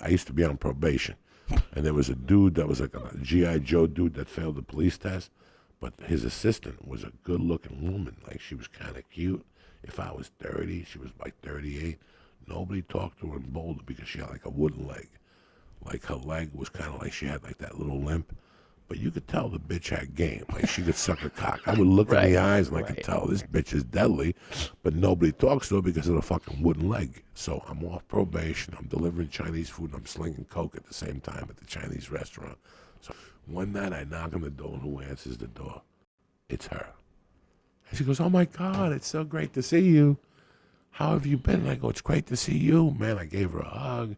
I used to be on probation, and there was a dude that was like a GI Joe dude that failed the police test, but his assistant was a good-looking woman. Like, she was kind of cute. If I was 30, she was like 38. Nobody talked to her in Boulder because she had like a wooden leg. Like, her leg was kind of like she had like that little limp. But you could tell the bitch had game. Like, she could suck a cock. I would look in the eyes and I could tell this bitch is deadly, but nobody talks to her because of the fucking wooden leg. So I'm off probation. I'm delivering Chinese food and I'm slinging coke at the same time at the Chinese restaurant. So one night I knock on the door and who answers the door? It's her. And she goes, "Oh my God, it's so great to see you. How have you been?" And I go, "It's great to see you." Man, I gave her a hug.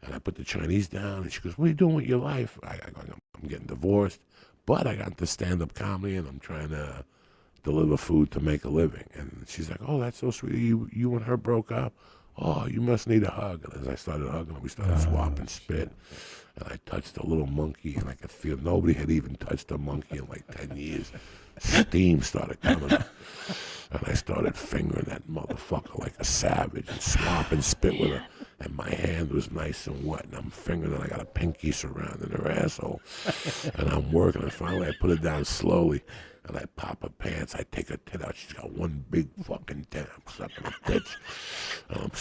And I put the Chinese down, and she goes, "What are you doing with your life?" I go, "I'm getting divorced, but I got into stand-up comedy, and I'm trying to deliver food to make a living." And she's like, "Oh, that's so sweet. You and her broke up? Oh, you must need a hug." And as I started hugging her, we started swapping spit. And I touched a little monkey, and I could feel nobody had even touched a monkey in like 10 years. Steam started coming up. And I started fingering that motherfucker like a savage and swapping spit with her. And my hand was nice and wet, and I'm fingering it. I got a pinky surrounding her asshole. And I'm working, and finally I put it down slowly, and I pop her pants. I take her tit out. She's got one big fucking tit. I'm sucking her tits. And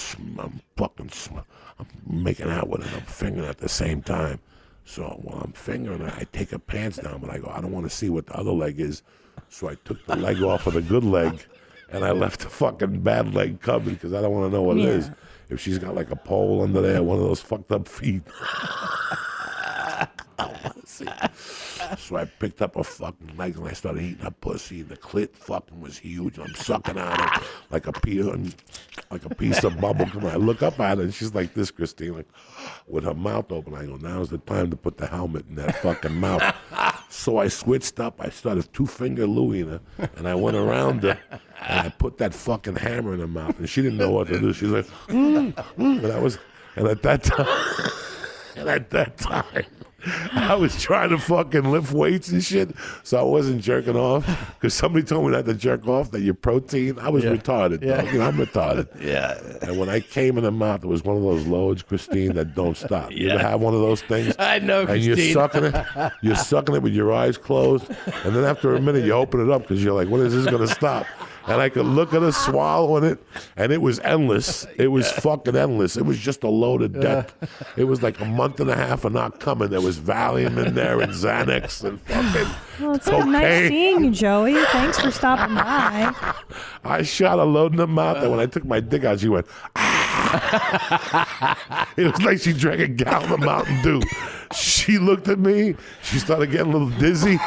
I'm making out with her, and I'm fingering at the same time. So while I'm fingering her, I take her pants down, but I go, I don't want to see what the other leg is. So I took the leg off of the good leg, and I left the fucking bad leg covered because I don't want to know what it is. If she's got like a pole under there, one of those fucked up feet. I want to see. So I picked up her fucking legs and I started eating her pussy. The clit fucking was huge. I'm sucking on it like a piece of bubble gum. I look up at her and she's like this, Christine, like with her mouth open. I go, "Now's the time to put the helmet in that fucking mouth." So I switched up. I started two-finger Louie-ing her, and I went around her, and I put that fucking hammer in her mouth, and she didn't know what to do. She's like, and at that time, I was trying to fucking lift weights and shit, so I wasn't jerking off. Because somebody told me not to jerk off, that your protein. I was retarded, dog. You know, I'm retarded. Yeah. And when I came in the mouth, it was one of those loads, Christine, that don't stop. You ever have one of those things? I know, Christine. And you're sucking it with your eyes closed, and then after a minute, you open it up because you're like, when is this going to stop? And I could look at her swallowing it, and it was endless. It was fucking endless. It was just a load of death. It was like a month and a half of not coming. There was Valium in there and Xanax and fucking Well, it's cocaine. nice seeing you, Joey. Thanks for stopping by. I shot a load in the mouth, and when I took my dick out, she went, ah. It was like she drank a gallon of Mountain Dew. She looked at me. She started getting a little dizzy.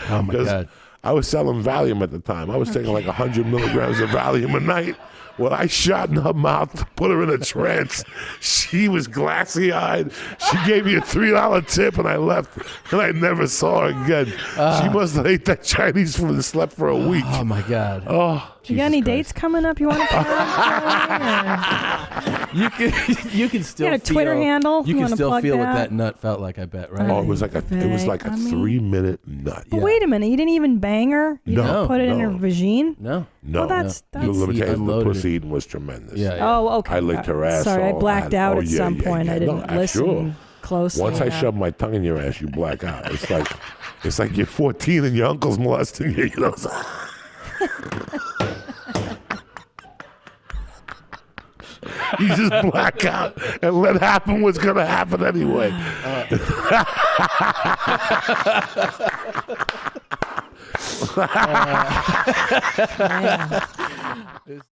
Oh, my God. I was selling Valium at the time. I was taking like 100 milligrams of Valium a night. When I shot in her mouth to put her in a trance, she was glassy-eyed. She gave me a $3 tip, and I left, and I never saw her again. She must have ate that Chinese food and slept for a week. Oh, my God. Oh, You got any dates coming up you want to put out? You can still You got a Twitter feel, handle? You You can wanna still plug feel what that? that nut felt like, I bet, right? Oh, it was like a 3-minute nut. But wait a minute, you didn't even bang her? You didn't put it in her vagine? No. Well, that's The limitation, the unloaded pussy eating was tremendous. Yeah. Oh, okay. I licked her ass. Sorry, I blacked out at some point. I didn't No, listen sure. closely. Once I shove my tongue in your ass, you black out. It's like you're 14 and your uncle's molesting you. You know. You just black out and let happen what's gonna happen anyway. Yeah.